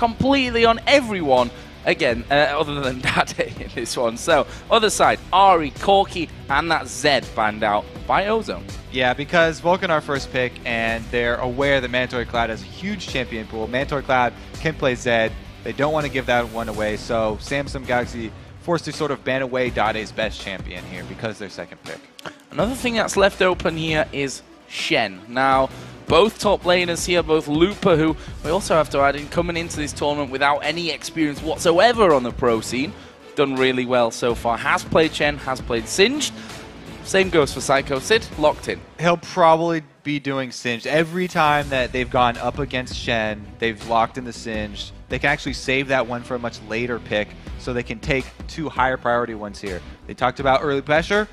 completely on everyone. Again, other than Dade in this one. So, other side, Ari, Corki, and that Zed banned out by Ozone. Yeah, because Vulcun our first pick, and they're aware that Mandatory Cloud has a huge champion pool. Mandatory Cloud can play Zed. They don't want to give that one away, so Samsung Galaxy forced to sort of ban away Dade's best champion here because they're second pick. Another thing that's left open here is Shen. Now, both top laners here, both Looper, who we also have to add in, coming into this tournament without any experience whatsoever on the pro scene. Done really well so far. Has played Shen, has played Singed. Same goes for Psycho Sid, locked in. He'll probably be doing Singed. Every time that they've gone up against Shen, they've locked in the Singed. They can actually save that one for a much later pick, so they can take two higher priority ones here. They talked about early pressure.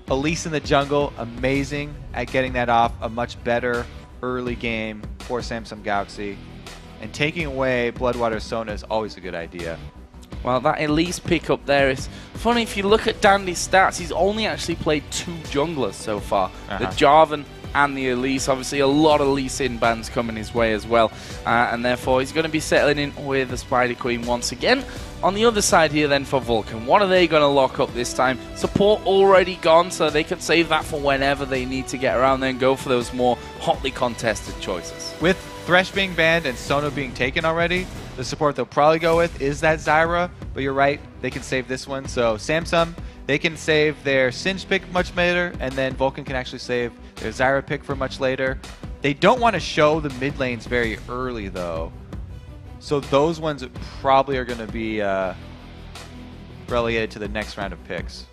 Elise in the jungle, amazing at getting that off. A much better early game for Samsung Galaxy. And taking away Bloodwater Sona is always a good idea. Well, that Elise pickup there is funny. If you look at Dandy's stats, he's only actually played 2 junglers so far. The Jarvan and the Elise. Obviously, a lot of Lee Sin bans coming his way as well. And therefore, he's going to be settling in with the Spider Queen once again. On the other side here then for Vulcun, what are they going to lock up this time? Support already gone, so they can save that for whenever they need to get around there and go for those more hotly contested choices. With Thresh being banned and Sono being taken already, the support they'll probably go with is that Zyra, but you're right, they can save this one. So Samsung, they can save their Singed pick much later, and then Vulcun can actually save their Zyra pick for much later. They don't want to show the mid lanes very early though. So those ones probably are going to be relegated to the next round of picks.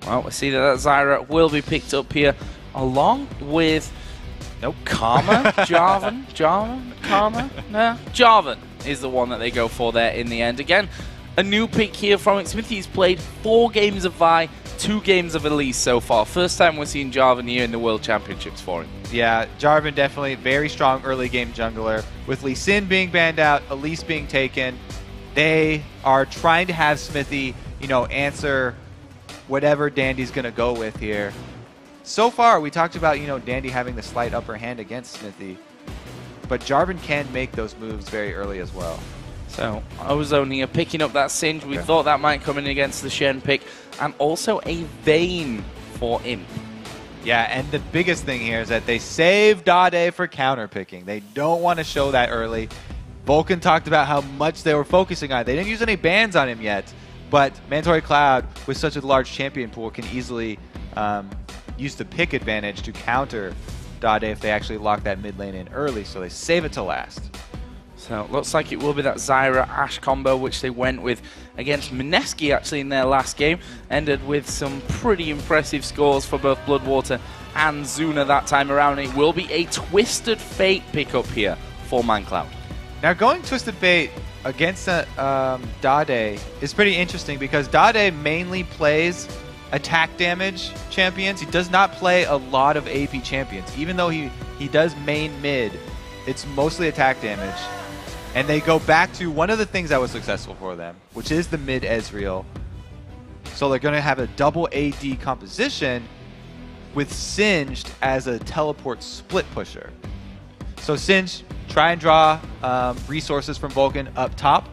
Well, we see that Zyra will be picked up here along with Karma, Jarvan, Karma? No, Jarvan is the one that they go for there in the end. Again, a new pick here from Smithy. He's played 4 games of Vi, 2 games of Elise so far. First time we're seeing Jarvan here in the World Championships for him. Yeah, Jarvan definitely very strong early game jungler. With Lee Sin being banned out, Elise being taken, they are trying to have Smithy, answer whatever Dandy's going to go with here. So far, we talked about, Dandy having the slight upper hand against Smithy, but Jarvan can make those moves very early as well. So, Ozone here picking up that Singe. We thought that might come in against the Shen pick, and also a Vayne for Imp. Yeah, and the biggest thing here is that they save Dade for counter picking. They don't want to show that early. Vulcun talked about how much they were focusing on it. They didn't use any bans on him yet, but Mandatory Cloud, with such a large champion pool, can easily use the pick advantage to counter Dade if they actually lock that mid lane in early, so they save it to last. So it looks like it will be that Zyra-Ashe combo, which they went with against Mineski actually in their last game. Ended with some pretty impressive scores for both Bloodwater and Zuna that time around. It will be a Twisted Fate pickup here for ManCloud. Now going Twisted Fate against Dade is pretty interesting because Dade mainly plays attack damage champions. He does not play a lot of AP champions. Even though he does main mid, it's mostly attack damage. And they go back to one of the things that was successful for them, which is the mid Ezreal. So they're going to have a double AD composition with Singed as a teleport split pusher. So Singed, try and draw resources from Vulcun up top,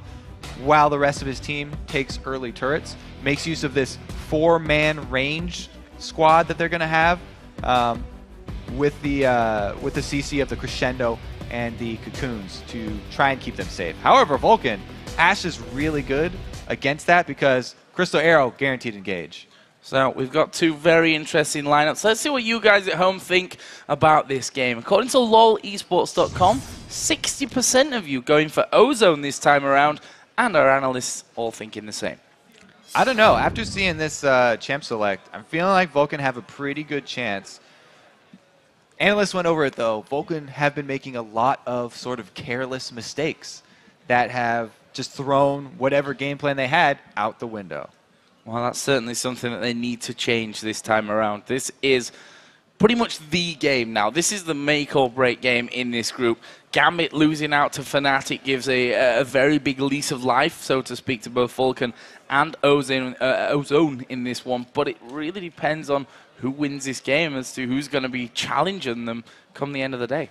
while the rest of his team takes early turrets. Makes use of this 4-man range squad that they're going to have with the CC of the Crescendo and the Cocoons to try and keep them safe. However, Vulcun, Ashe is really good against that because Crystal Arrow guaranteed engage. So we've got 2 very interesting lineups. Let's see what you guys at home think about this game. According to lolesports.com, 60% of you going for Ozone this time around, and our analysts all thinking the same. I don't know. After seeing this champ select, I'm feeling like Vulcun have a pretty good chance. Analysts went over it though. Vulcun have been making a lot of sort of careless mistakes that have just thrown whatever game plan they had out the window. Well, that's certainly something that they need to change this time around. This is pretty much the game now. This is the make or break game in this group. Gambit losing out to Fnatic gives a very big lease of life, so to speak, to both Vulcun and Ozone in this one. But it really depends on who wins this game as to who's going to be challenging them come the end of the day.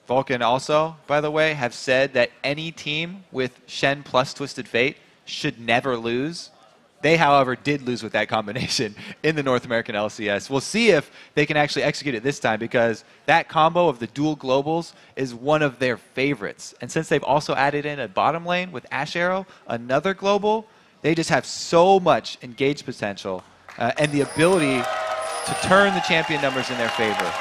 Vulcun also, by the way, have said that any team with Shen plus Twisted Fate should never lose. They, however, did lose with that combination in the North American LCS. We'll see if they can actually execute it this time, because that combo of the dual globals is one of their favorites. And since they've also added in a bottom lane with Ash Arrow, another global, they just have so much engaged potential and the ability to turn the champion numbers in their favor.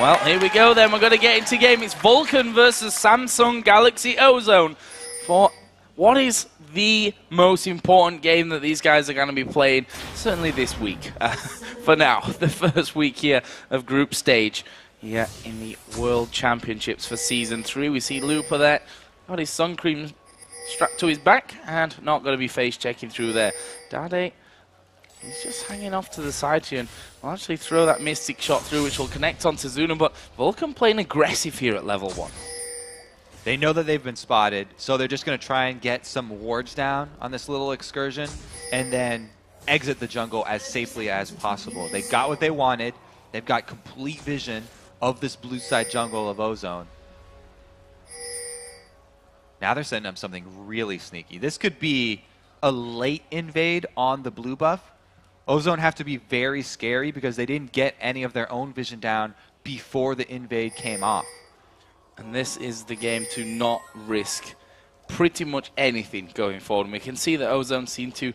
Well, here we go then. We're going to get into game. It's Vulcun versus Samsung Galaxy Ozone for what is the most important game that these guys are going to be playing, certainly this week. For now, the first week here of group stage here in the World Championships for Season 3. We see Lupa there, got his sun cream strapped to his back and not going to be face checking through there. Dade, he's just hanging off to the side here and will actually throw that Mystic shot through, which will connect onto Zuna, but Vulcun playing aggressive here at level 1. They know that they've been spotted, so they're just going to try and get some wards down on this little excursion and then exit the jungle as safely as possible. They got what they wanted. They've got complete vision of this blue side jungle of Ozone. Now they're setting up something really sneaky. This could be a late invade on the blue buff. Ozone have to be very scary because they didn't get any of their own vision down before the invade came off. And this is the game to not risk pretty much anything going forward. And we can see that Ozone seem to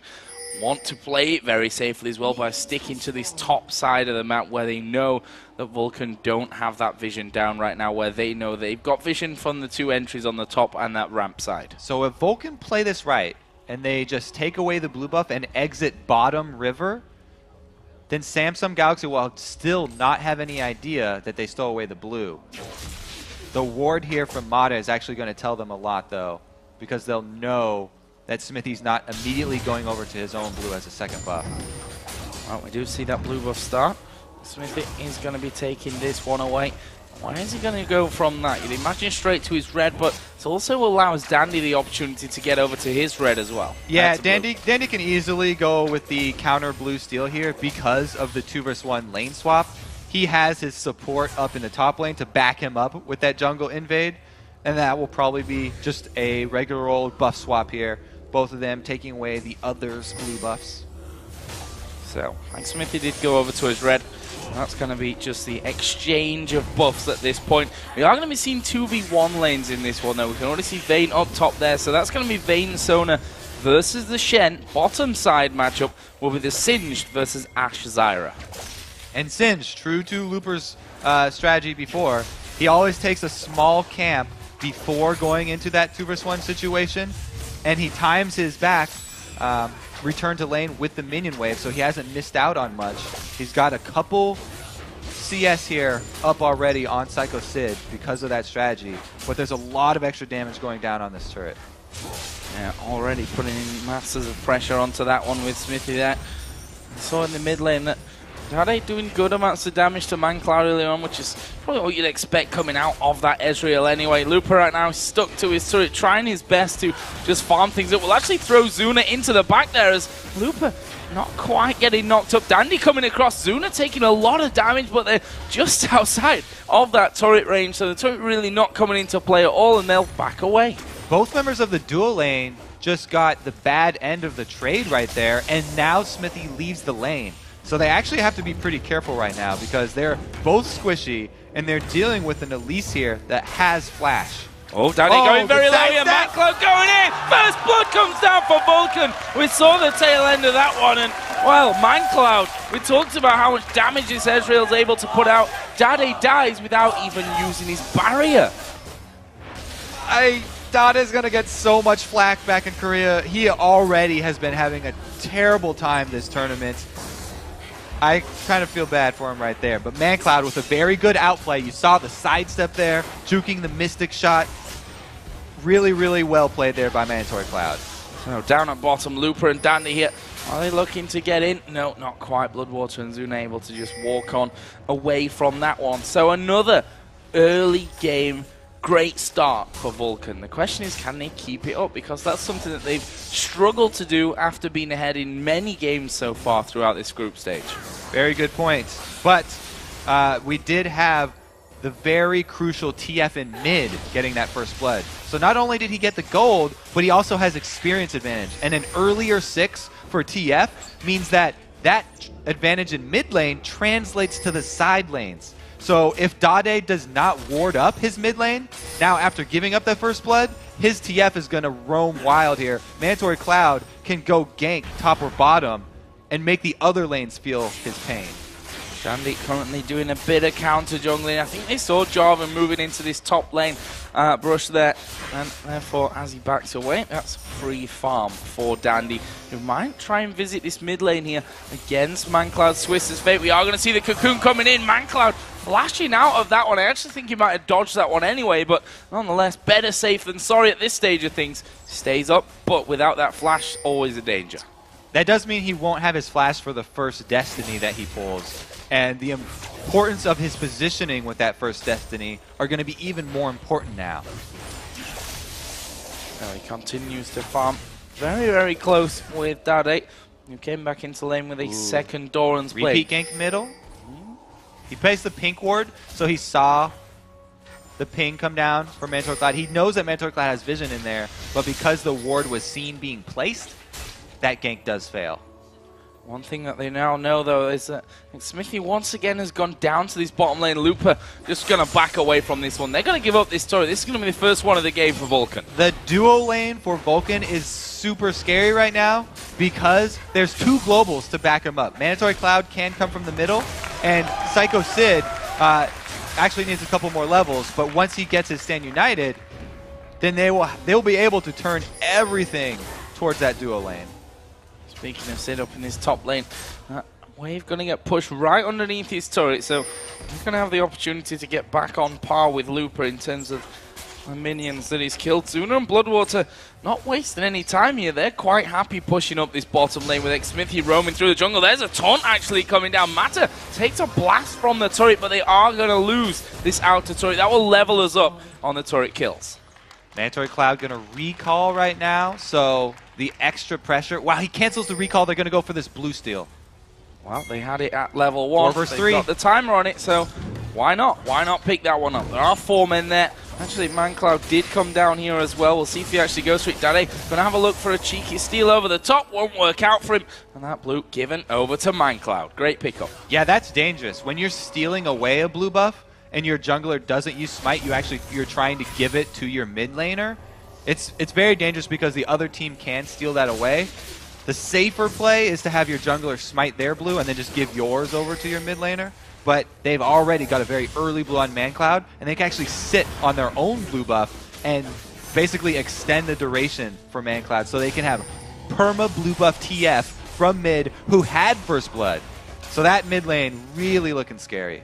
want to play it very safely as well by sticking to this top side of the map where they know that Vulcun don't have that vision down right now, where they know they've got vision from the 2 entries on the top and that ramp side. So if Vulcun play this right and they just take away the blue buff and exit bottom river, then Samsung Galaxy will still not have any idea that they stole away the blue. The ward here from Mata is actually going to tell them a lot, though, because they'll know that Smithy's not immediately going over to his own blue as a second buff. Well, we do see that blue buff start. Smithy is going to be taking this one away. Why is he going to go from that? You'd imagine straight to his red, but it also allows Dandy the opportunity to get over to his red as well. Yeah, Dandy can easily go with the counter blue steal here because of the 2v1 lane swap. He has his support up in the top lane to back him up with that jungle invade, and that will probably be just a regular old buff swap here. Both of them taking away the other's blue buffs. So, Hank Smithy did go over to his red. That's going to be just the exchange of buffs at this point. We are going to be seeing 2v1 lanes in this one, though. We can already see Vayne up top there, so that's going to be Vayne Sona versus the Shen. Bottom side matchup will be the Singed versus Ash Zyra. And Singed, true to Looper's strategy before, he always takes a small camp before going into that 2v1 situation, and he times his back return to lane with the minion wave, so he hasn't missed out on much. He's got a couple CS here up already on Psycho Sid because of that strategy, but there's a lot of extra damage going down on this turret. Yeah, already putting masses of pressure onto that one with Smithy there. We saw in the mid lane that Dade doing good amounts of damage to ManCloud early on, which is probably what you'd expect coming out of that Ezreal anyway. Lupa right now is stuck to his turret, trying his best to just farm things up. Will actually throw Zuna into the back there as Lupa not quite getting knocked up. Dandy coming across, Zuna taking a lot of damage, but they're just outside of that turret range, so the turret really not coming into play at all, and they'll back away. Both members of the dual lane just got the bad end of the trade right there, and now Smithy leaves the lane. So they actually have to be pretty careful right now because they're both squishy and they're dealing with an Elise here that has flash. Oh, Danny going very low here. ManCloud going in. First blood comes down for Vulcun. We saw the tail end of that one. And, well, ManCloud, we talked about how much damage this Ezreal's able to put out. Dade dies without even using his barrier. Dade's going to get so much flack back in Korea. He already has been having a terrible time this tournament. I kind of feel bad for him right there. But ManCloud with a very good outplay. You saw the sidestep there, juking the Mystic shot. Really, really well played there by Mandatory Cloud. So down at bottom, Lupa and Dandy here. Are they looking to get in? No, not quite. Bloodwater and Zuna able to just walk on away from that one. So another early game great start for Vulcun. The question is, can they keep it up? Because that's something that they've struggled to do after being ahead in many games so far throughout this group stage. Very good point. But we did have the very crucial TF in mid getting that first blood. So not only did he get the gold, but he also has experience advantage. And an earlier 6 for TF means that that advantage in mid lane translates to the side lanes. So if Dade does not ward up his mid lane, now after giving up that first blood, his TF is going to roam wild here. Mandatory Cloud can go gank top or bottom and make the other lanes feel his pain. Dandy currently doing a bit of counter jungling. I think they saw Jarvan moving into this top lane brush there, and therefore as he backs away, that's free farm for Dandy, who might try and visit this mid lane here against ManCloud Swiss's fate. We are going to see the cocoon coming in. ManCloud flashing out of that one. I actually think he might have dodged that one anyway, but nonetheless, better safe than sorry at this stage of things. Stays up, but without that flash, always a danger. That does mean he won't have his flash for the first Destiny that he pulls. And the importance of his positioning with that first Destiny are going to be even more important now. Now he continues to farm very, very close with Dade, who came back into lane with a second Doran's Blade. Repeat gank middle. He placed the pink ward, so he saw the ping come down from Mandatory Cloud. He knows that Mandatory Cloud has vision in there, but because the ward was seen being placed, that gank does fail. One thing that they now know, though, is that Smithy once again has gone down to this bottom lane. Looper just going to back away from this one. They're going to give up this turret. This is going to be the first one of the game for Vulcun. The duo lane for Vulcun is super scary right now because there's 2 globals to back him up. Mandatory Cloud can come from the middle, and Psycho Sid actually needs a couple more levels, but once he gets his Stand United, then they'll be able to turn everything towards that duo lane. Speaking of Sid up in his top lane, Wave going to get pushed right underneath his turret, so he's going to have the opportunity to get back on par with Looper in terms of the minions that he's killed. Zuna and Bloodwater not wasting any time here. They're quite happy pushing up this bottom lane with Xmithy roaming through the jungle. There's a taunt actually coming down. Mata takes a blast from the turret, but they are going to lose this outer turret. That will level us up on the turret kills. Mandatory Cloud going to recall right now, so the extra pressure. Wow, he cancels the recall. They're going to go for this blue steal. Well, they had it at level 1. 4 versus They've 3. got the timer on it, so why not? Why not pick that one up? There are 4 men there. Actually, ManCloud did come down here as well. We'll see if he actually goes for it. Dade going to have a look for a cheeky steal over the top. Won't work out for him. And that blue given over to ManCloud. Great pickup. Yeah, that's dangerous. When you're stealing away a blue buff and your jungler doesn't use smite, you're trying to give it to your mid laner. It's very dangerous because the other team can steal that away. The safer play is to have your jungler smite their blue and then just give yours over to your mid laner. But they've already got a very early blue on ManCloud, and they can actually sit on their own blue buff and basically extend the duration for ManCloud, so they can have perma blue buff TF from mid who had first blood. So that mid lane really looking scary.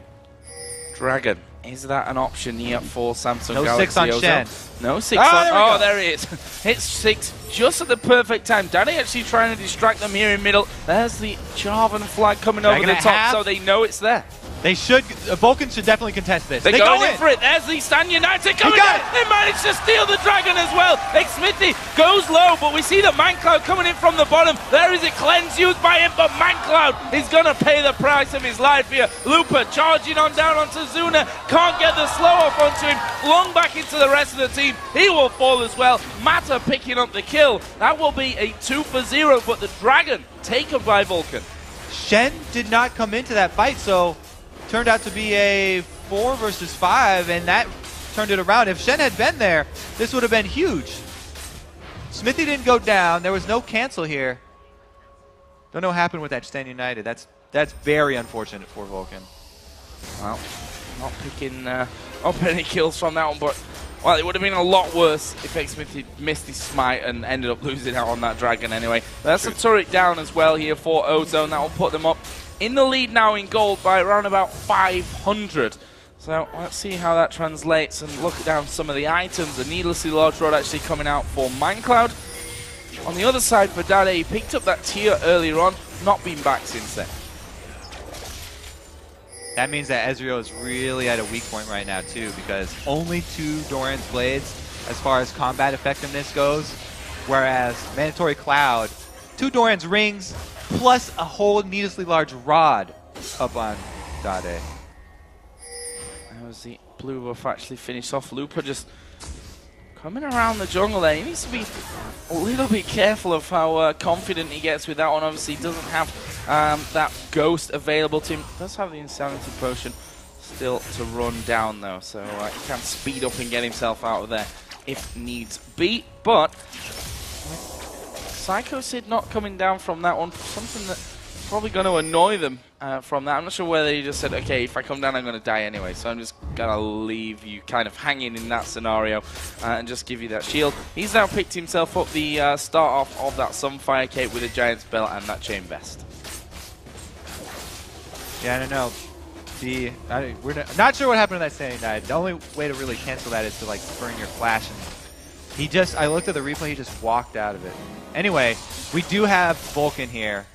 Dragon. Is that an option here for Samsung No Galaxy 6 on Ozone? Shen. No 6 on... Oh, there it is. Hits 6 just at the perfect time. Danny actually trying to distract them here in middle. There's the Jarvan flag coming over the top, so they know it's there. They should... Vulcun should definitely contest this. They're going in for it. There's the Stand United coming down. They managed to steal the Dragon as well. Xmithy goes low, but we see the ManCloud coming in from the bottom. There is a cleanse used by him, but ManCloud is going to pay the price of his life here. Looper charging on down onto Zuna. Can't get the slow off onto him. Flung back into the rest of the team. He will fall as well. Mata picking up the kill. That will be a 2 for 0, but the Dragon taken by Vulcun. Shen did not come into that fight, so turned out to be a 4 versus 5, and that turned it around. If Shen had been there, this would have been huge. Smithy didn't go down. There was no cancel here. Don't know what happened with that Stand United. That's very unfortunate for Vulcun. Well, not picking up any kills from that one, but well, it would have been a lot worse if Xmithy missed his smite and ended up losing out on that Dragon anyway. That's a turret down as well here for Ozone. That will put them up in the lead now in gold by around about 500. So let's see how that translates and look down some of the items. The needlessly large rod actually coming out for ManCloud. On the other side for Dade, he picked up that tier earlier on, not been back since then. That means that Ezreal is really at a weak point right now too, because only 2 Doran's Blades as far as combat effectiveness goes, whereas Mandatory Cloud, 2 Doran's Rings, plus a whole needlessly large rod up on Dade. That was the Blue buff actually finished off. Looper just coming around the jungle there. He needs to be a little bit careful of how confident he gets with that one. Obviously, he doesn't have that ghost available to him. Does have the Insanity Potion still to run down, though. So he can speed up and get himself out of there if needs be. But Psycho Sid not coming down from that one. Something that's probably going to annoy them from that. I'm not sure whether he just said, okay, if I come down, I'm going to die anyway. So I'm just going to leave you kind of hanging in that scenario and just give you that shield. He's now picked himself up the start off of that Sunfire Cape with a Giant's Belt and that Chain Vest. Yeah, I don't know. We're not sure what happened to that Standing Dive. The only way to really cancel that is to like burn your flash. And I looked at the replay, he just walked out of it. Anyway, we do have Vulcun here,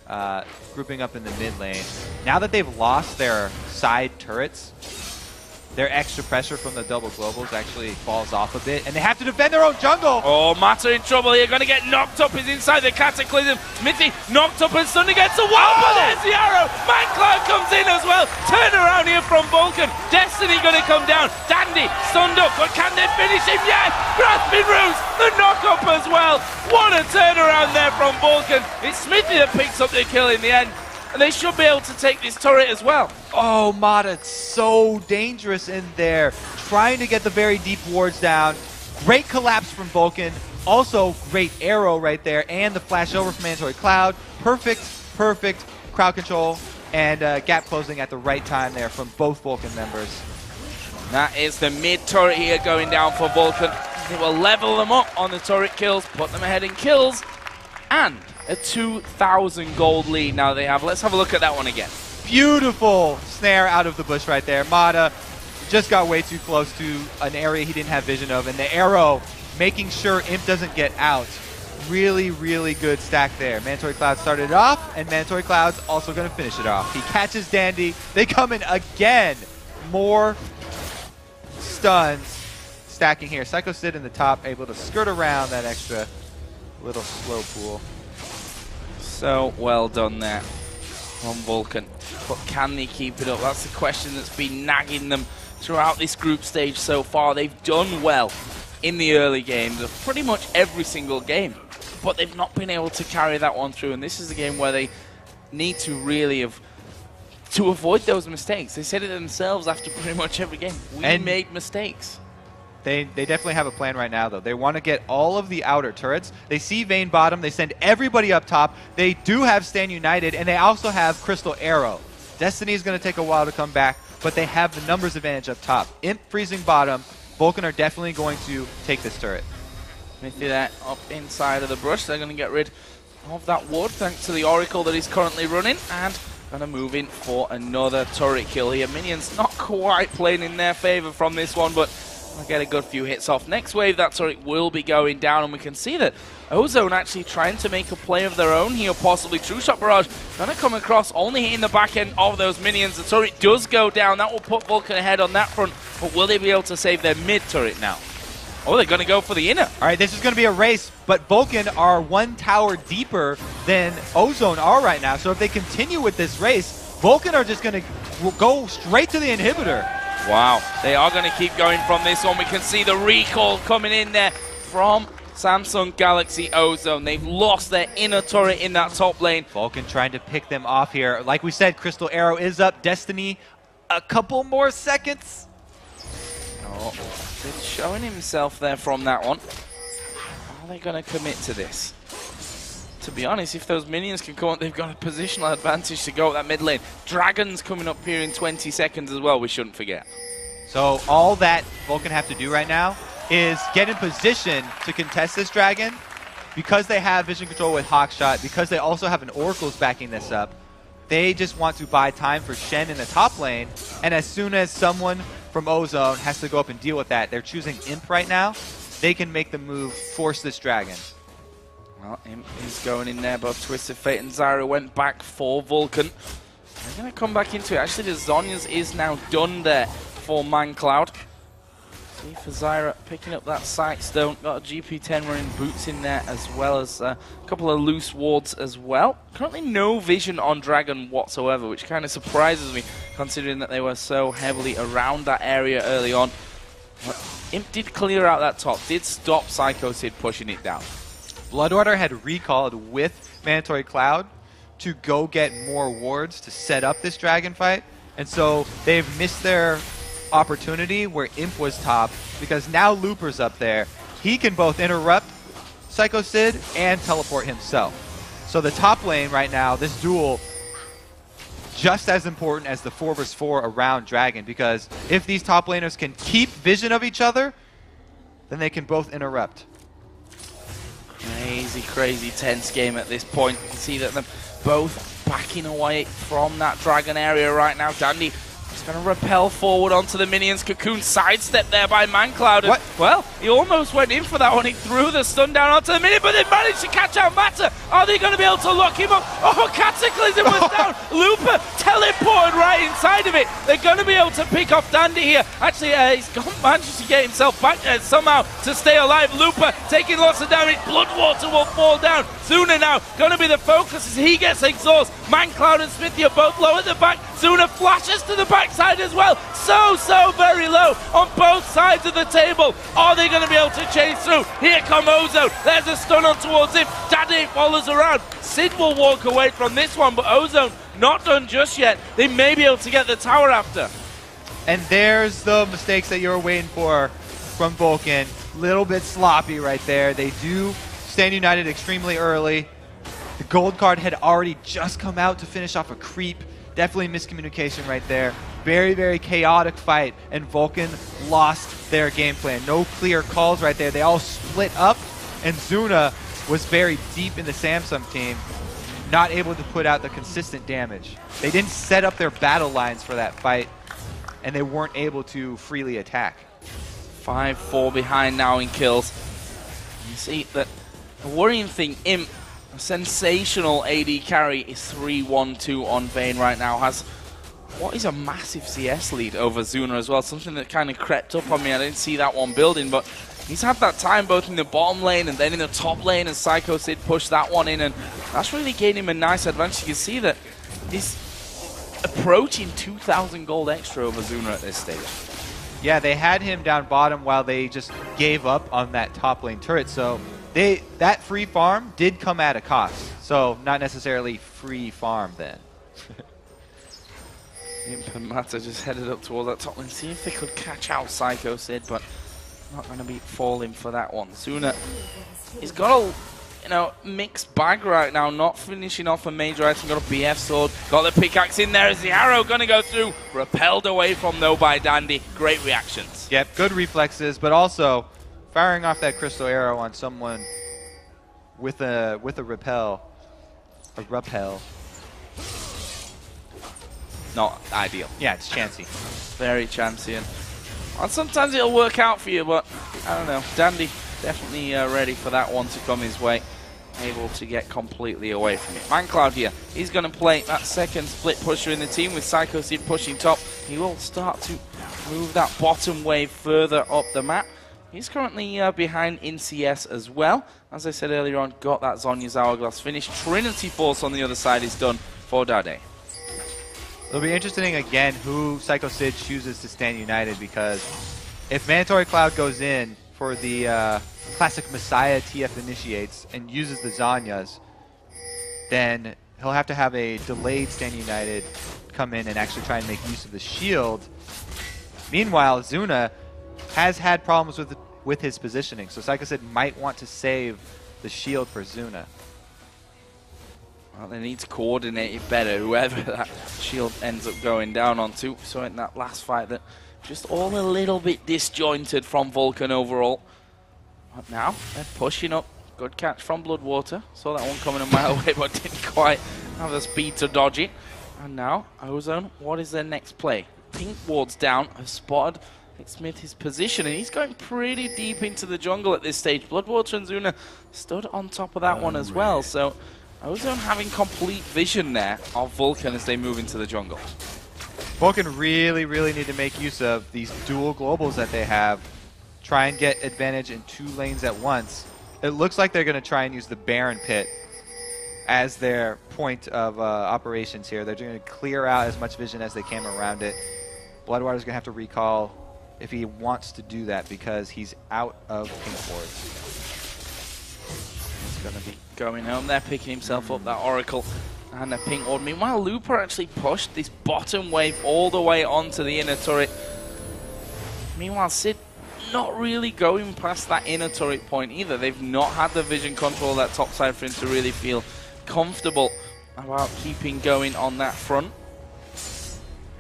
grouping up in the mid lane. Now that they've lost their side turrets, their extra pressure from the double globals actually falls off a bit, and they have to defend their own jungle! Oh, Mata in trouble here, gonna get knocked up, he's inside the Cataclysm. Smithy knocked up and suddenly gets a wall, but there's the arrow! ManCloud comes in as well, turn around here from Vulcun. Destiny gonna come down, Dandy stunned up, but can they finish him? Yes! Grasping Roots, the knock up as well! What a turnaround there from Vulcun. It's Smithy that picks up the kill in the end. And they should be able to take this turret as well. Oh, Mata, it's so dangerous in there. Trying to get the very deep wards down. Great collapse from Vulcun. Also, great arrow right there. And the flash over from Mandatory Cloud. Perfect crowd control. And gap closing at the right time there from both Vulcun members. That is the mid turret here going down for Vulcun. It will level them up on the turret kills, put them ahead in kills. And a 2,000 gold lead now they have. Let's have a look at that one again. Beautiful snare out of the bush right there. Mata just got way too close to an area he didn't have vision of. And the arrow making sure Imp doesn't get out. Really, really good stack there. Mandatory Cloud started it off, and Mandatory Cloud's also going to finish it off. He catches Dandy. They come in again. More stuns stacking here. Psycho Sid in the top, able to skirt around that extra little slow pool. So well done there from Vulcun. But can they keep it up? That's the question that's been nagging them throughout this group stage so far. They've done well in the early games of pretty much every single game, but they've not been able to carry that one through. And this is a game where they need to really to avoid those mistakes. They said it themselves after pretty much every game. We made mistakes. They definitely have a plan right now, though. They want to get all of the outer turrets. They see Vayne bottom. They send everybody up top. They do have Stand United, and they also have Crystal Arrow. Destiny is going to take a while to come back, but they have the numbers advantage up top. Imp freezing bottom. Vulcun are definitely going to take this turret. Smithy there up inside of the brush. They're going to get rid of that ward thanks to the Oracle that he's currently running, and going to move in for another turret kill here. Minions not quite playing in their favor from this one, but I'll get a good few hits off. Next wave, that turret will be going down, and we can see that Ozone actually trying to make a play of their own here, possibly. True Shot Barrage going to come across, only hitting the back end of those minions. The turret does go down. That will put Vulcun ahead on that front, but will they be able to save their mid turret now? Oh, they're going to go for the inner. All right, this is going to be a race, but Vulcun are one tower deeper than Ozone are right now. So if they continue with this race, Vulcun are just going to go straight to the inhibitor. Wow, they are going to keep going from this one. We can see the recall coming in there from Samsung Galaxy Ozone. They've lost their inner turret in that top lane. Vulcun trying to pick them off here. Like we said, Crystal Arrow is up. Destiny, a couple more seconds. Oh, he's showing himself there from that one. Are they going to commit to this? To be honest, if those minions can come up, they've got a positional advantage to go at that mid lane. Dragon's coming up here in 20 seconds as well, we shouldn't forget. So all that Vulcun have to do right now is get in position to contest this Dragon. Because they have vision control with Hawkshot, because they also have an Oracle's backing this up, they just want to buy time for Shen in the top lane, and as soon as someone from Ozone has to go up and deal with that, they're choosing Imp right now, they can make the move, force this Dragon. Well, Imp is going in there, but Twisted Fate and Zyra went back for Vulcun. They're going to come back into it. Actually, the Zhonya's is now done there for ManCloud. See for Zyra picking up that Sightstone. Got a GP10 running boots in there, as well as a couple of loose wards as well. Currently no vision on Dragon whatsoever, which kind of surprises me. considering that they were so heavily around that area early on. But Imp did clear out that top, did stop Psycho Sid pushing it down. Bloodwater had recalled with Mandatory Cloud to go get more wards to set up this dragon fight, and so they've missed their opportunity where Imp was top, because now Looper's up there. He can both interrupt Psycho Sid and teleport himself. So the top lane right now, this duel, just as important as the 4 vs 4 around Dragon, because if these top laners can keep vision of each other, then they can both interrupt. Crazy, crazy tense game at this point. You can see that they're both backing away from that Dragon area right now. Dandy is going to repel forward onto the minions. Cocoon sidestepped there by ManCloud. What? Well, he almost went in for that one. He threw the stun down onto the minion, but they managed to catch out Matter. Are they going to be able to lock him up? Oh, Cataclysm was down. Looper teleported right inside of it. They're going to be able to pick off Dandy here. Actually, he's managed to get himself back there somehow to stay alive. Looper taking lots of damage. Bloodwater will fall down. Zuna now going to be the focus as he gets exhaust. ManCloud and Smithy are both low at the back. Zuna flashes to the backside as well. So very low on both sides of the table. Are they going to be able to chase through? Here come Ozone. There's a stun on towards him. Daddy follows around. Sid will walk away from this one, but Ozone not done just yet. They may be able to get the tower after. And there's the mistakes that you were waiting for from Vulcun. Little bit sloppy right there. They do stand united extremely early. The gold card had already just come out to finish off a creep. Definitely miscommunication right there. Very chaotic fight, and Vulcun lost their game plan. No clear calls right there. They all split up, and Zuna was very deep in the Samsung team, not able to put out the consistent damage. They didn't set up their battle lines for that fight, and they weren't able to freely attack. 5-4 behind now in kills. You see that the worrying thing, Imp, a sensational AD carry, is 3-1-2 on Vayne right now. Has what is a massive CS lead over Zuna as well. Something that kind of crept up on me. I didn't see that one building, but he's had that time both in the bottom lane and then in the top lane, and Psycho Sid pushed that one in, and that's really gained him a nice advantage. You can see that he's approaching 2,000 gold extra over Zuna at this stage. Yeah, they had him down bottom while they just gave up on that top lane turret, so that free farm did come at a cost. So not necessarily free farm then. Imp and Mata just headed up towards that top lane, see if they could catch out Psycho Sid, but not going to be falling for that one. Zuna, he's got a mixed bag right now, not finishing off a major item. Got a BF sword, got the pickaxe in there. Is the arrow going to go through? Repelled away from though by Dandy. Great reactions. Yep, good reflexes, but also firing off that crystal arrow on someone with a repel. A repel. Not ideal. Yeah, it's chancy. Very chancy. And sometimes it'll work out for you, but I don't know. Dandy definitely ready for that one to come his way. Able to get completely away from it. ManCloud here. He's going to play that second split pusher in the team with Psycho Sid pushing top. He will start to move that bottom wave further up the map. He's currently behind in CS as well. As I said earlier on, got that Zhonya's Hourglass finish. Trinity Force on the other side is done for Dade. It'll be interesting again who Psycho Sid chooses to stand united, because if Mandatory Cloud goes in for the classic Messiah TF initiates and uses the Zhonyas, then he'll have to have a delayed stand united come in and actually try and make use of the shield. Meanwhile, Zuna has had problems with his positioning, so Psycho Sid might want to save the shield for Zuna. Well, they need to coordinate it better, whoever that shield ends up going down onto. So in that last fight, that just all a little bit disjointed from Vulcun overall. But now they're pushing up. Good catch from Bloodwater. Saw that one coming a mile away, but didn't quite have the speed to dodge it. And now Ozone, what is their next play? Pink ward's down. Have spotted Smith his position, and he's going pretty deep into the jungle at this stage. Bloodwater and Zuna stood on top of that one as well. So Ozone having complete vision there of Vulcun as they move into the jungle. Vulcun really need to make use of these dual globals that they have. Try and get advantage in 2 lanes at once. It looks like they're going to try and use the Baron Pit as their point of operations here. They're going to clear out as much vision as they can around it. Bloodwater's going to have to recall if he wants to do that because he's out of pink wards. It's going to be going home there, picking himself up, that Oracle and a pink ward. Meanwhile, Looper actually pushed this bottom wave all the way onto the inner turret. Meanwhile, Sid not really going past that inner turret point either. They've not had the vision control of that top side for him to really feel comfortable about keeping going on that front.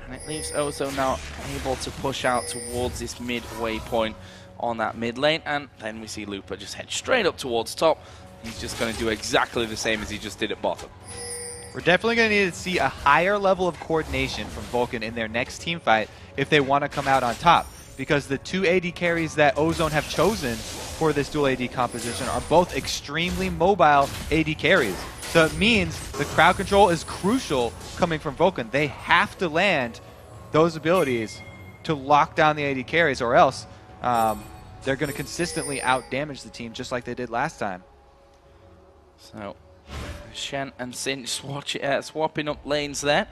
And it leaves Ozone now able to push out towards this midway point on that mid lane. And then we see Looper just head straight up towards top. He's just going to do exactly the same as he just did at bottom. We're definitely going to need to see a higher level of coordination from Vulcun in their next team fight if they want to come out on top. Because the two AD carries that Ozone have chosen for this dual AD composition are both extremely mobile AD carries. So it means the crowd control is crucial coming from Vulcun. They have to land those abilities to lock down the AD carries, or else they're going to consistently out-damage the team just like they did last time. So, Shen and Cinch swapping up lanes there.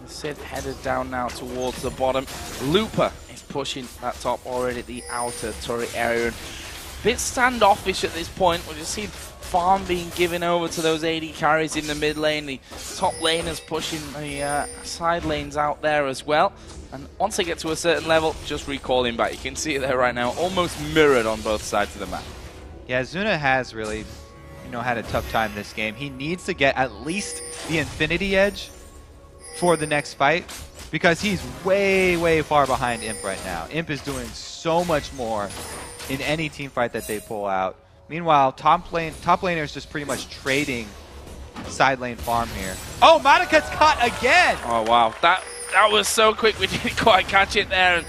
Sid headed down now towards the bottom. Looper is pushing that top already at the outer turret area. A bit standoffish at this point. We just see farm being given over to those AD carries in the mid lane. The top laners pushing the side lanes out there as well. And once they get to a certain level, just recalling back. You can see it there right now, almost mirrored on both sides of the map. Yeah, Zuna has really, had a tough time this game. He needs to get at least the Infinity Edge for the next fight, because he's way, way far behind Imp right now. Imp is doing so much more in any team fight that they pull out. Meanwhile, top laner is just pretty much trading side lane farm here. Oh, Monika's caught again! Oh, wow. That was so quick. We didn't quite catch it there.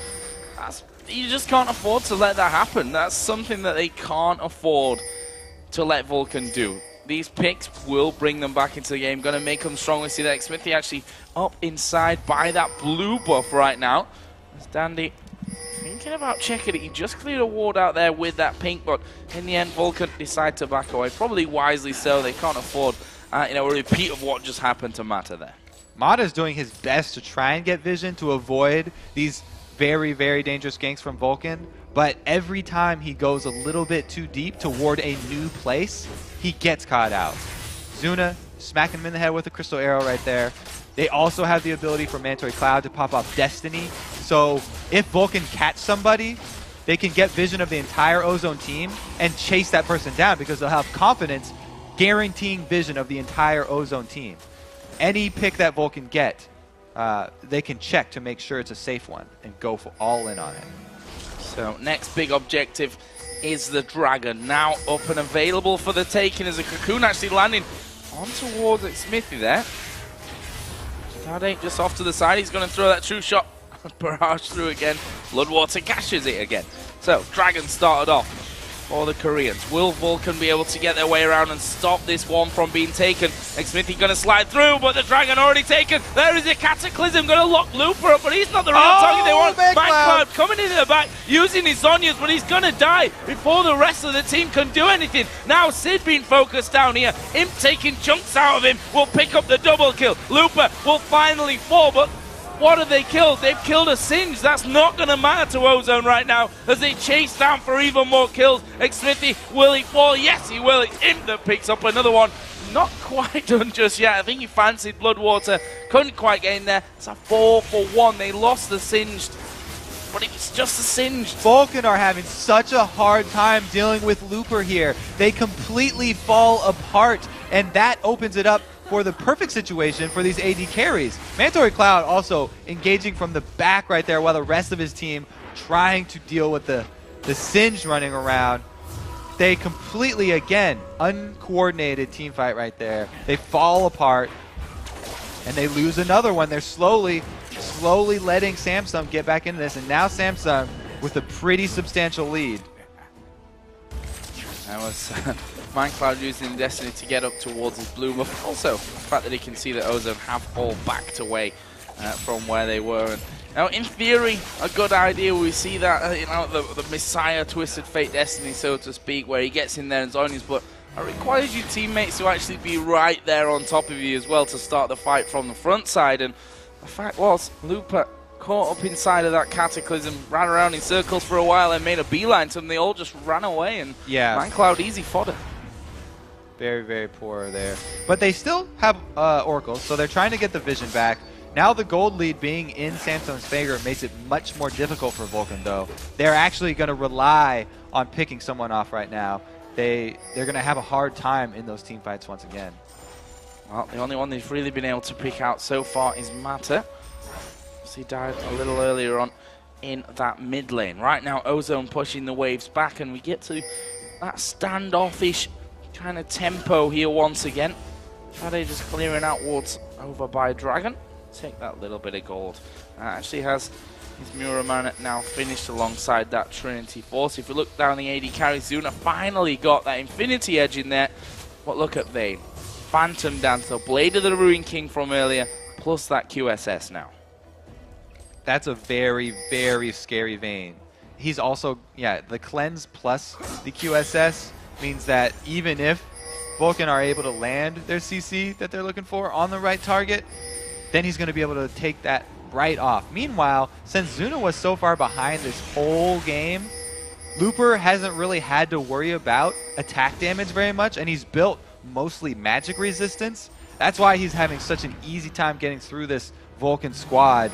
You just can't afford to let that happen. That's something that they can't afford to let Vulcun do. These picks will bring them back into the game, going to make them strong. We see that Smithy actually up inside by that blue buff right now. As Dandy thinking about checking it. He just cleared a ward out there with that pink, but in the end, Vulcun decide to back away. Probably wisely so. They can't afford a repeat of what just happened to Mata there. Mata's doing his best to try and get vision to avoid these very, very dangerous ganks from Vulcun, but every time he goes a little bit too deep toward a new place, he gets caught out. Zuna smacking him in the head with a crystal arrow right there. They also have the ability for Mandatory Cloud to pop off Destiny. So if Vulcun catch somebody, they can get vision of the entire Ozone team and chase that person down, because they'll have confidence guaranteeing vision of the entire Ozone team. Any pick that Vulcun get, they can check to make sure it's a safe one and go for all in on it. So next big objective is the Dragon, now up and available for the taking, as a Cocoon actually landing on towards Smithy there. Dade just off to the side, he's going to throw that true shot. Barrage through again, Bloodwater cashes it again. So Dragon started off for the Koreans. Will Vulcun be able to get their way around and stop this one from being taken? Smithy going to slide through, but the Dragon already taken. There is a Cataclysm going to lock Looper up, but he's not the real target they want. Cloud coming into the back, using his Zonyas, but he's going to die before the rest of the team can do anything. Now Sid being focused down here. Imp taking chunks out of him will pick up the double kill. Looper will finally fall, but what have they killed? They've killed a Singe. That's not going to matter to Ozone right now as they chase down for even more kills. Smithy, will he fall? Yes, he will. It's Imp that picks up another one. Not quite done just yet. I think he fancied Bloodwater. Couldn't quite get in there. It's a 4-for-1. They lost the Singed, but it was just a Singed. Vulcun are having such a hard time dealing with Looper here. They completely fall apart, and that opens it up for the perfect situation for these AD carries. Mandatory Cloud also engaging from the back right there, while the rest of his team trying to deal with the Singe running around. They completely, again, uncoordinated team fight right there. They fall apart, and they lose another one. They're slowly letting Samsung get back into this, and now Samsung with a pretty substantial lead. That was Mindcloud using Destiny to get up towards his blue buff. Also, the fact that he can see that Ozone have all backed away from where they were. And now, in theory, a good idea. We see that, the Messiah Twisted Fate Destiny, so to speak, where he gets in there and Zonias, but it requires your teammates to actually be right there on top of you as well to start the fight from the front side. And the fact was, Looper caught up inside of that Cataclysm, ran around in circles for a while and made a beeline to them. They all just ran away, and Mindcloud easy fodder. Very, very poor there. But they still have Oracle, so they're trying to get the vision back. Now the gold lead being in Samsung's favor makes it much more difficult for Vulcun, though. They're actually going to rely on picking someone off right now. They're going to have a hard time in those team fights once again. Well, the only one they've really been able to pick out so far is Mata. He died a little earlier on in that mid lane. Right now, Ozone pushing the waves back, and we get to that standoffish kind of tempo here once again. Shade just clearing out wards over by Dragon. Take that little bit of gold. Actually has his Muramana now finished alongside that Trinity Force. If we look down the AD carry, Zuna finally got that Infinity Edge in there. But look at Vayne. Phantom Dancer, Blade of the Ruin King from earlier, plus that QSS now. That's a very, very scary Vayne. He's also, the cleanse plus the QSS means that even if Vulcun are able to land their CC that they're looking for on the right target, then he's going to be able to take that right off. Meanwhile, since Zuna was so far behind this whole game, Looper hasn't really had to worry about attack damage very much, and he's built mostly magic resistance. That's why he's having such an easy time getting through this Vulcun squad.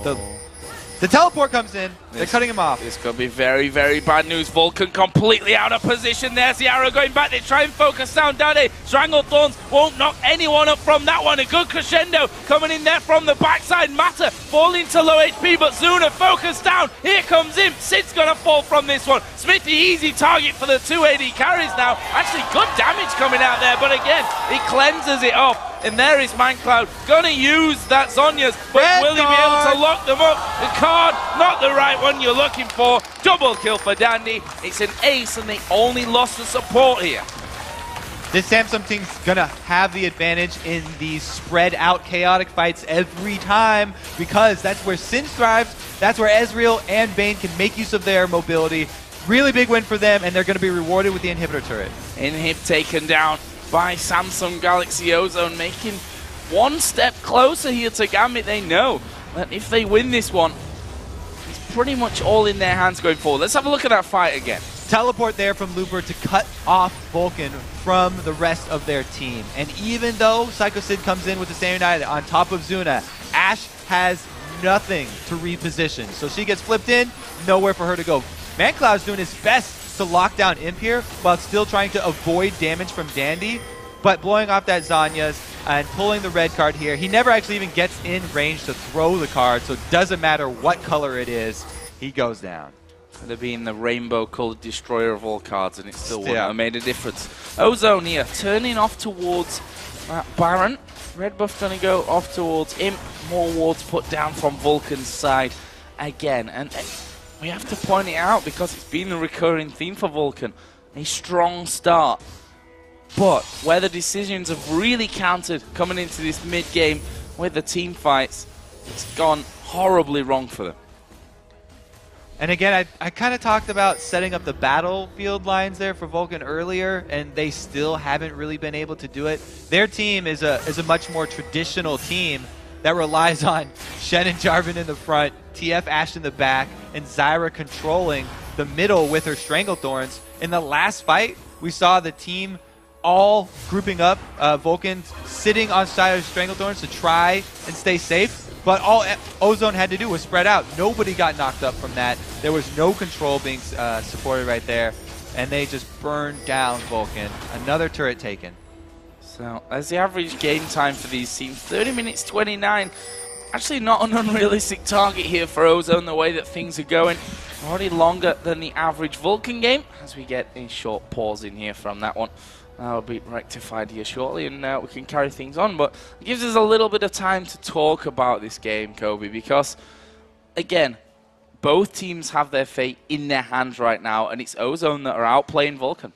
The teleport comes in. They're cutting him off. This could be very, very bad news. Vulcun completely out of position. There's the arrow going back. They try and focus down Dade. Strangled Thorns won't knock anyone up from that one. A good crescendo coming in there from the backside. Mata falling to low HP, but Zuna focused down. Here comes him. Sid's going to fall from this one. Smithy, easy target for the 2 AD carries now. Actually, good damage coming out there, but again, he cleanses it off. And there is Mindcloud going to use that Zhonya's, but will he be able to lock them up? The card, not the right one you're looking for. Double kill for Dandy. It's an ace, and they only lost the support here. This Samsung team's going to have the advantage in these spread out chaotic fights every time, because that's where Sin thrives, that's where Ezreal and Vayne can make use of their mobility. Really big win for them, and they're going to be rewarded with the inhibitor turret. Inhib taken down by Samsung Galaxy Ozone, making one step closer here to Gambit. They know that if they win this one, it's pretty much all in their hands going forward. Let's have a look at that fight again. Teleport there from Looper to cut off Vulcun from the rest of their team. And even though Psycho Sid comes in with the same United on top of Zuna, Ashe has nothing to reposition. So she gets flipped in, nowhere for her to go. Mindcloud's doing his best to lock down Imp here while still trying to avoid damage from Dandy, but blowing off that Zhonya's and pulling the red card here. He never actually even gets in range to throw the card, so it doesn't matter what color it is, he goes down. Could have been the rainbow-colored destroyer of all cards, and it still wouldn't have made a difference. Ozone here, turning off towards Baron. Red buff going to go off towards Imp. More wards put down from Vulcan's side again. And we have to point it out because it's been a recurring theme for Vulcun. A strong start. But where the decisions have really counted coming into this mid-game with the team fights, it's gone horribly wrong for them. And again, I kind of talked about setting up the battlefield lines there for Vulcun earlier, and they still haven't really been able to do it. Their team is a much more traditional team that relies on Shen and Jarvan in the front, TF Ashe in the back, and Zyra controlling the middle with her Stranglethorns. In the last fight, we saw the team all grouping up, Vulcun sitting on side of Stranglethorns to try and stay safe. But all Ozone had to do was spread out. Nobody got knocked up from that. There was no control being supported right there. And they just burned down Vulcun. Another turret taken. So, as the average game time for these teams, 30 minutes 29. Actually not an unrealistic target here for Ozone, the way that things are going. Already longer than the average Vulcun game, as we get a short pause in here from that one. That'll be rectified here shortly, and we can carry things on. But it gives us a little bit of time to talk about this game, Kobe, because, again, both teams have their fate in their hands right now, and it's Ozone that are outplaying Vulcun.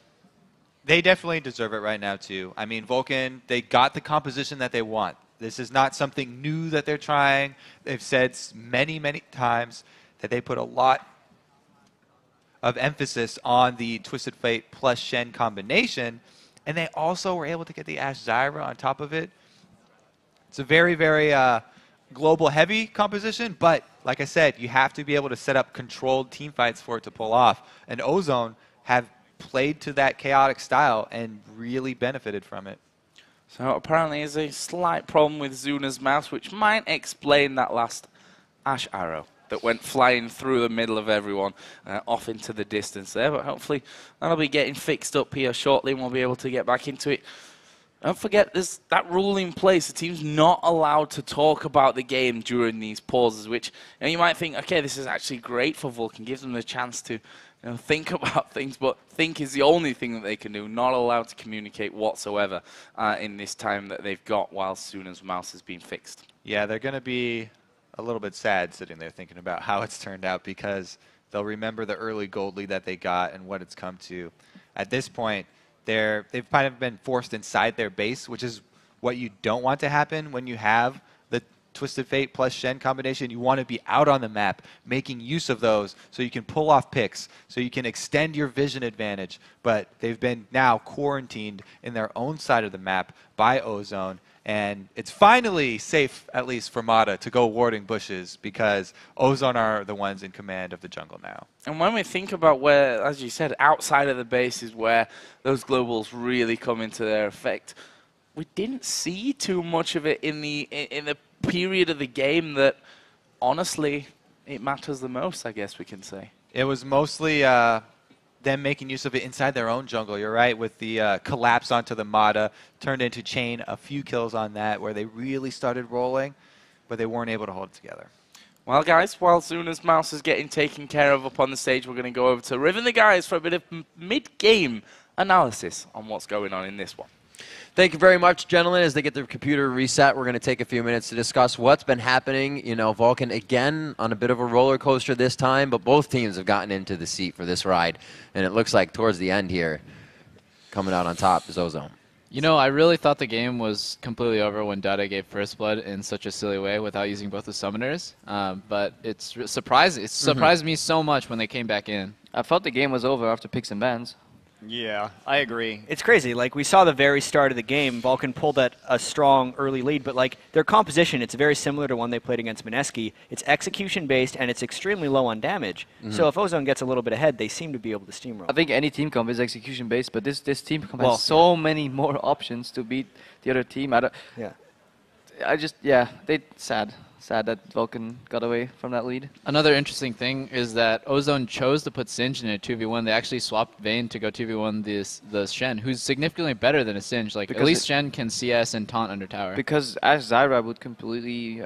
They definitely deserve it right now, too. I mean, Vulcun, they got the composition that they want. This is not something new that they're trying. They've said many, many times that they put a lot of emphasis on the Twisted Fate plus Shen combination, and they also were able to get the Ash Zyra on top of it. It's a very, very global heavy composition, but like I said, you have to be able to set up controlled team fights for it to pull off. And Ozone have played to that chaotic style and really benefited from it. So apparently there's a slight problem with Zuna's mouse, which might explain that last Ash arrow that went flying through the middle of everyone off into the distance there. But hopefully that'll be getting fixed up here shortly and we'll be able to get back into it. Don't forget, there's that rule in place. The team's not allowed to talk about the game during these pauses, which you might think, okay, this is actually great for Vulcun. Gives them the chance to think about things, but think is the only thing that they can do. Not allowed to communicate whatsoever in this time that they've got while Suna's mouse has been fixed. Yeah, they're going to be a little bit sad sitting there thinking about how it's turned out because they'll remember the early gold lead that they got and what it's come to. At this point, they've kind of been forced inside their base, which is what you don't want to happen when you have the Twisted Fate plus Shen combination. You want to be out on the map, making use of those so you can pull off picks, so you can extend your vision advantage. But they've been now quarantined in their own side of the map by Ozone. And it's finally safe, at least for Mata, to go warding bushes because Ozone are the ones in command of the jungle now. And when we think about where, as you said, outside of the base is where those globals really come into their effect, we didn't see too much of it in the period of the game that, honestly, it matters the most, I guess we can say. It was mostly them making use of it inside their own jungle, you're right, with the collapse onto the Mata, turned into Chain, a few kills on that, where they really started rolling, but they weren't able to hold it together. Well, guys, while Zuna's mouse is getting taken care of up on the stage, we're going to go over to Riv and the guys for a bit of mid-game analysis on what's going on in this one. Thank you very much, gentlemen. As they get their computer reset, we're going to take a few minutes to discuss what's been happening. You know, Vulcun, again, on a bit of a roller coaster this time, but both teams have gotten into the seat for this ride. And it looks like towards the end here, coming out on top is Ozone. You know, I really thought the game was completely over when Dada gave First Blood in such a silly way without using both the summoners. But it's surprising. It surprised me so much when they came back in. I felt the game was over after picks and bans. Yeah, I agree. It's crazy. Like, we saw the very start of the game, Vulcun pulled a strong early lead, but, like, their composition, it's very similar to one they played against Mineski. It's execution-based, and it's extremely low on damage. So if Ozone gets a little bit ahead, they seem to be able to steamroll. I think any team comp is execution-based, but this team comp has so many more options to beat the other team. Sad that Vulcun got away from that lead. Another interesting thing is that Ozone chose to put Singe in a 2v1. They actually swapped Vayne to go 2v1 the Shen, who's significantly better than a Singe. Like, at least Shen can CS and taunt under tower. Because Ash Zyra would completely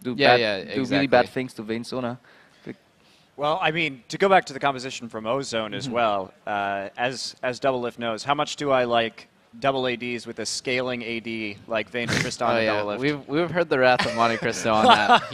do really bad things to Vayne Sona. Well, I mean, to go back to the composition from Ozone as well, as Double Lift knows, how much do I like double ADs with a scaling AD like Vayne or Tristan and Double Lift? We've heard the wrath of Monte Cristo on that.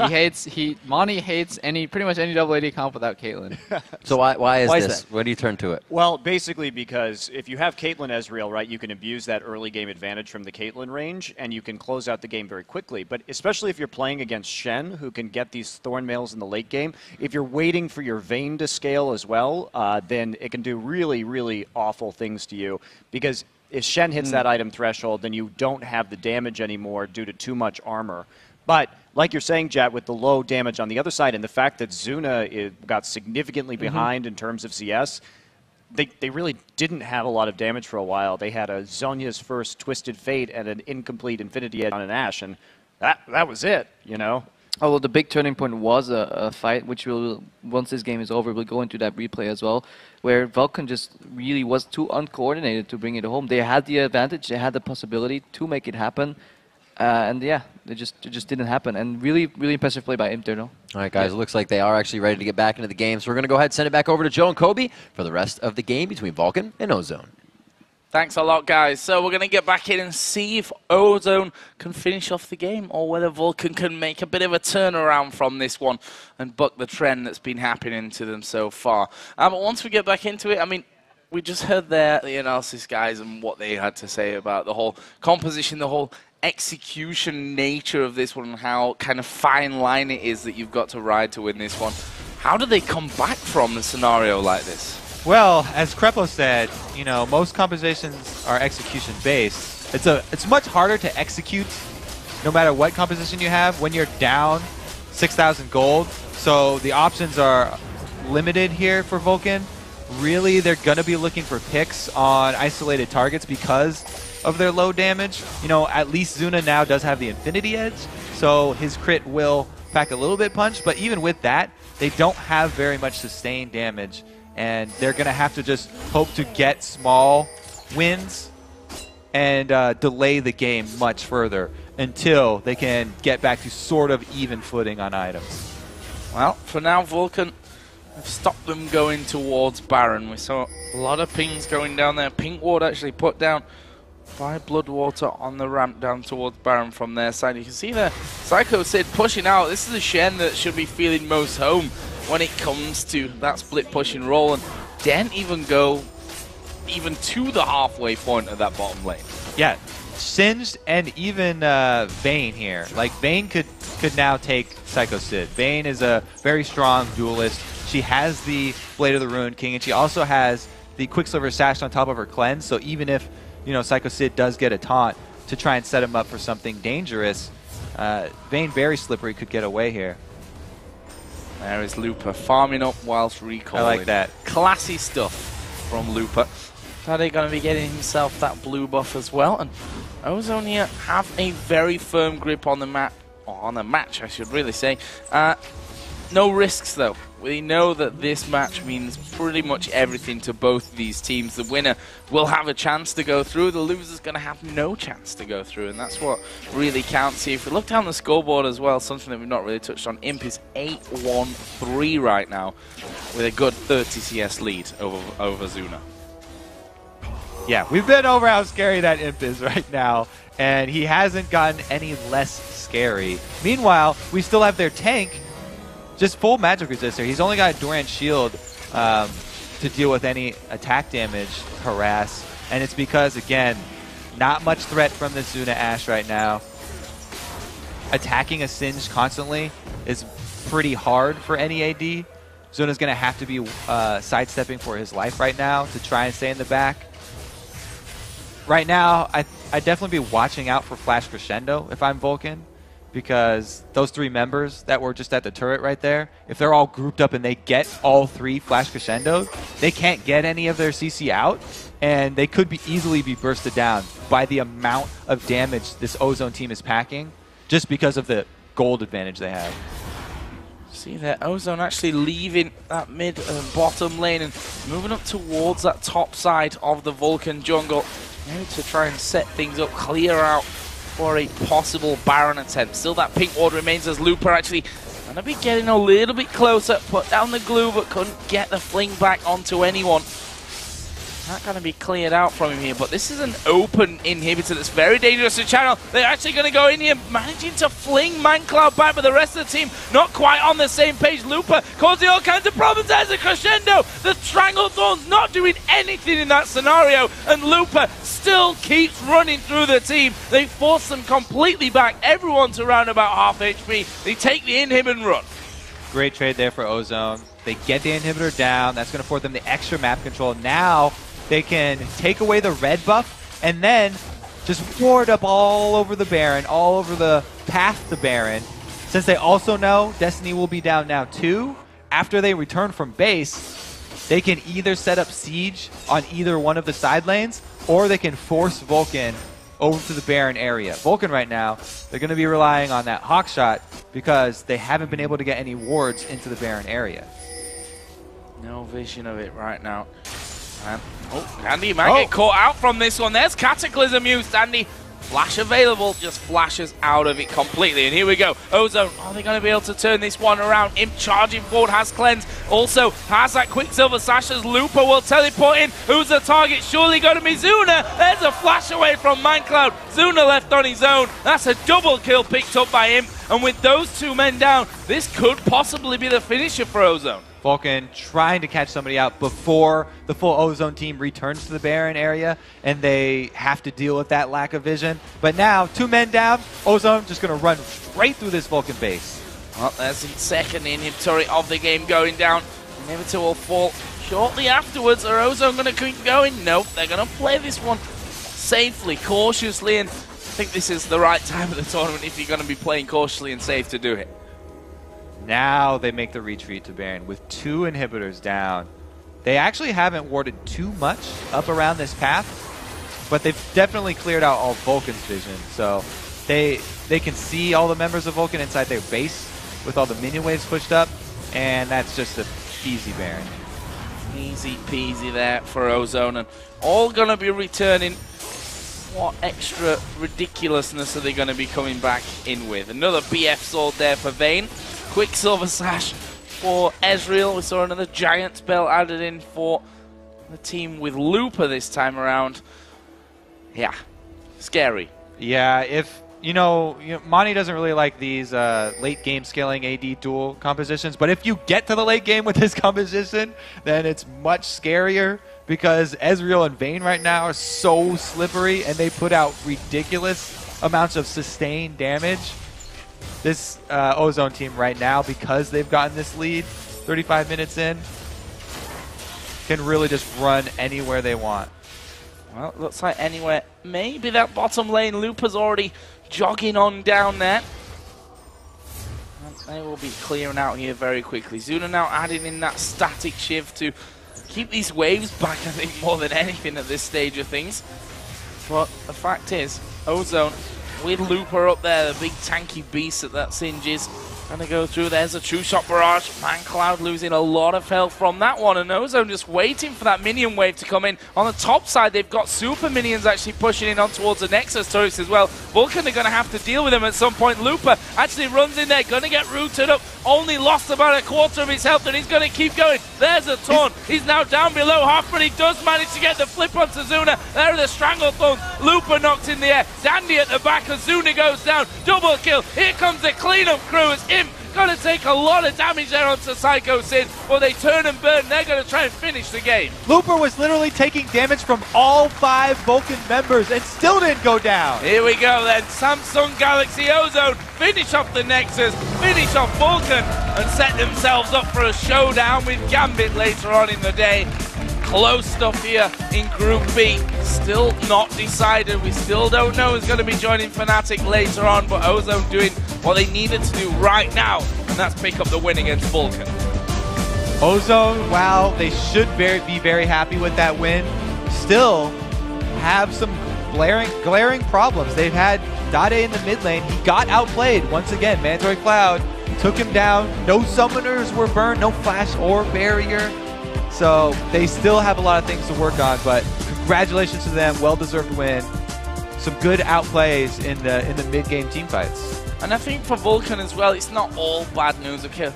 Monty hates pretty much any double AD comp without Caitlyn. So why is this? Where do you turn to it? Well, basically because if you have Caitlyn Ezreal, right, you can abuse that early game advantage from the Caitlyn range, and you can close out the game very quickly. But especially if you're playing against Shen, who can get these Thorn Mails in the late game, if you're waiting for your Vayne to scale as well, then it can do really, really awful things to you. Because if Shen hits that item threshold, then you don't have the damage anymore due to too much armor. But like you're saying, Jat, with the low damage on the other side and the fact that Zuna got significantly behind in terms of CS, they really didn't have a lot of damage for a while. They had a Zhonya's first Twisted Fate and an incomplete Infinity Edge on an Ashe, and that was it, you know? Oh, well, the big turning point was a fight, which will, once this game is over, we'll go into that replay as well, where Vulcun just really was too uncoordinated to bring it home. They had the advantage, they had the possibility to make it happen, and yeah, it just didn't happen. And really, really impressive play by Internal. All right, guys, it looks like they are actually ready to get back into the game, so we're going to go ahead and send it back over to Joe and Kobe for the rest of the game between Vulcun and Ozone. Thanks a lot, guys. So we're going to get back in and see if Ozone can finish off the game or whether Vulcun can make a bit of a turnaround from this one and buck the trend that's been happening to them so far. But once we get back into it, I mean, we just heard the analysis, guys, and what they had to say about the whole composition, the whole execution nature of this one, and how kind of fine line it is that you've got to ride to win this one. How do they come back from a scenario like this? Well, as Crepo said, you know, most compositions are execution based. It's much harder to execute no matter what composition you have when you're down 6,000 gold. So the options are limited here for Vulcun. Really, they're going to be looking for picks on isolated targets because of their low damage. You know, at least Zuna now does have the Infinity Edge, so his crit will pack a little bit punch, but even with that, they don't have very much sustained damage, and they're going to have to just hope to get small wins and delay the game much further until they can get back to sort of even footing on items. Well, for now, Vulcun have stopped them going towards Baron. We saw a lot of pings going down there. Pink Ward actually put down by Bloodwater on the ramp down towards Baron from their side. You can see there, Psycho Sid pushing out. This is a Shen that should be feeling most home when it comes to that split push and roll, and didn't even go even to the halfway point of that bottom lane. Yeah, Singed and even Vayne here. Like, Vayne could now take Psycho Sid. Vayne is a very strong duelist. She has the Blade of the Ruined King, and she also has the Quicksilver Sash on top of her cleanse, so even if, you know, Psycho Sid does get a taunt to try and set him up for something dangerous, Vayne very slippery, could get away here. There is Looper farming up whilst recalling. I like that. Classy stuff from Looper. Tade going to be getting himself that blue buff as well, and Ozone here have a very firm grip on the map, or on the match I should really say. No risks though. We know that this match means pretty much everything to both of these teams. The winner will have a chance to go through, the loser's going to have no chance to go through, and that's what really counts here. If we look down the scoreboard as well, something that we've not really touched on, Imp is 8-1-3 right now, with a good 30 CS lead over Zuna. Yeah, we've been over how scary that Imp is right now, and he hasn't gotten any less scary. Meanwhile, we still have their tank, just full magic resistor. He's only got a Doran shield to deal with any attack damage, harass, and it's because, again, not much threat from the Zuna Ashe right now. Attacking a Singe constantly is pretty hard for any AD. Zuna's going to have to be sidestepping for his life right now to try and stay in the back. Right now, I'd definitely be watching out for Flash Crescendo if I'm Vulcun, because those three members that were just at the turret right there, if they're all grouped up and they get all three Flash Crescendos, they can't get any of their CC out, and they could easily be bursted down by the amount of damage this Ozone team is packing, just because of the gold advantage they have. See there, Ozone actually leaving that mid and bottom lane and moving up towards that top side of the Vulcun jungle. Now to try and set things up, clear out for a possible Baron attempt. Still that pink ward remains as Looper actually going to be getting a little bit closer. Put down the glue but couldn't get the fling back onto anyone. Not going to be cleared out from him here, but this is an open inhibitor that's very dangerous to channel. They're actually going to go in here, managing to fling Mancloud back, but the rest of the team not quite on the same page. Looper causing all kinds of problems. There's a Crescendo. The Strangled Thorns not doing anything in that scenario, and Looper still keeps running through the team. They force them completely back. Everyone's around about half HP. They take the inhib and run. Great trade there for Ozone. They get the inhibitor down. That's going to afford them the extra map control. Now they can take away the red buff and then just ward up all over the Baron, all over the path to Baron. Since they also know Destiny will be down now too, after they return from base, they can either set up siege on either one of the side lanes, or they can force Vulcun over to the Baron area. Vulcun right now, they're going to be relying on that Hawk Shot because they haven't been able to get any wards into the Baron area. No vision of it right now. And, Andy might get caught out from this one. There's Cataclysm used. Andy, flash available, just flashes out of it completely. And here we go. Ozone, are they going to be able to turn this one around? Imp charging forward, has cleanse. Also has that Quicksilver Sash as Looper will teleport in. Who's the target? Surely going to be Zuna. There's a flash away from Mancloud. Zuna left on his own. That's a double kill picked up by Imp. And with those two men down, this could possibly be the finisher for Ozone. Vulcun trying to catch somebody out before the full Ozone team returns to the Baron area, and they have to deal with that lack of vision. But now, two men down, Ozone just going to run straight through this Vulcun base. Well, there's the second inhibitory of the game going down. Inhibitor will fall shortly afterwards. Are Ozone going to keep going? Nope, they're going to play this one safely, cautiously, and I think this is the right time of the tournament if you're going to be playing cautiously and safe to do it. Now they make the retreat to Baron with 2 inhibitors down. They actually haven't warded too much up around this path, but they've definitely cleared out all Vulcan's vision. So they can see all the members of Vulcan inside their base with all the minion waves pushed up, and that's just an easy Baron. Easy peasy there for Ozone, and all going to be returning. What extra ridiculousness are they going to be coming back in with? Another BF sword there for Vayne. Quicksilver Sash for Ezreal. We saw another giant spell added in for the team with Looper this time around. Yeah, scary. Yeah, if, Monty doesn't really like these late game scaling AD duel compositions, but if you get to the late game with this composition, then it's much scarier because Ezreal and Vayne right now are so slippery and they put out ridiculous amounts of sustained damage. This Ozone team right now, because they've gotten this lead 35 minutes in, can really just run anywhere they want. Well, it looks like anywhere. Maybe that bottom lane. Looper's already jogging on down there. And they will be clearing out here very quickly. Zuna now adding in that static shiv to keep these waves back, I think, more than anything at this stage of things. But the fact is, Ozone with Looper up there, the big tanky beast that Singe is. Gonna go through. There's a two-shot barrage. ManCloud losing a lot of health from that one, and Ozone just waiting for that minion wave to come in. On the top side, they've got super minions actually pushing in on towards the Nexus turrets as well. Vulcan are gonna have to deal with them at some point. Looper actually runs in there, gonna get rooted up. Only lost about a quarter of his health, and he's gonna keep going. There's a taunt. He's now down below half, but he does manage to get the flip on Zuna. There are the Stranglethorns. Looper knocked in the air. Dandy at the back, as Zuna goes down. Double kill. Here comes the cleanup crew as Imp gonna take a lot of damage there onto Psycho Sid, but they turn and burn. They're gonna try and finish the game. Looper was literally taking damage from all 5 Vulcan members and still didn't go down. Here we go then. Samsung Galaxy Ozone finish off the Nexus, finish off Vulcan, and set themselves up for a showdown with Gambit later on in the day. Close stuff here in Group B. Still not decided. We still don't know who's going to be joining Fnatic later on, but Ozone doing what they needed to do right now, and that's pick up the win against Vulcan. Ozone, while they should be very happy with that win, still have some glaring problems. They've had Dade in the mid lane. He got outplayed once again. Mandroid Cloud took him down. No summoners were burned, no flash or barrier. So they still have a lot of things to work on, but congratulations to them. Well-deserved win. Some good outplays in the mid-game team fights. And I think for Vulcan as well, it's not all bad news. Okay,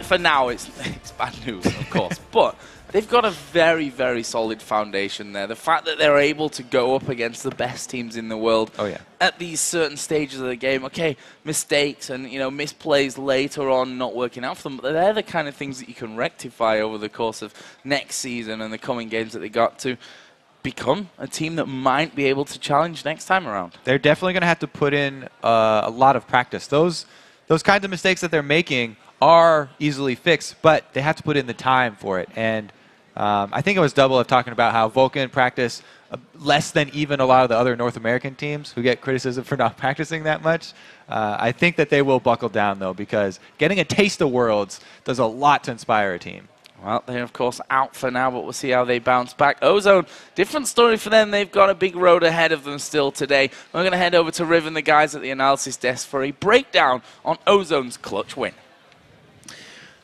for now it's bad news, of course, but they've got a very, very solid foundation there. The fact that they're able to go up against the best teams in the world at these certain stages of the game, okay, mistakes and misplays later on not working out for them, but they're the kind of things that you can rectify over the course of next season and the coming games that they got to become a team that might be able to challenge next time around. They're definitely going to have to put in a lot of practice. Those kinds of mistakes that they're making are easily fixed, but they have to put in the time for it. And I think it was Double of talking about how Vulcan practice less than even a lot of the other North American teams who get criticism for not practicing that much. I think that they will buckle down, though, because getting a taste of Worlds does a lot to inspire a team. Well, they're, of course, out for now, but we'll see how they bounce back. Ozone, different story for them. They've got a big road ahead of them still today. We're going to head over to Riv and the guys at the analysis desk for a breakdown on Ozone's clutch win.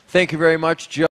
Thank you very much, Joe.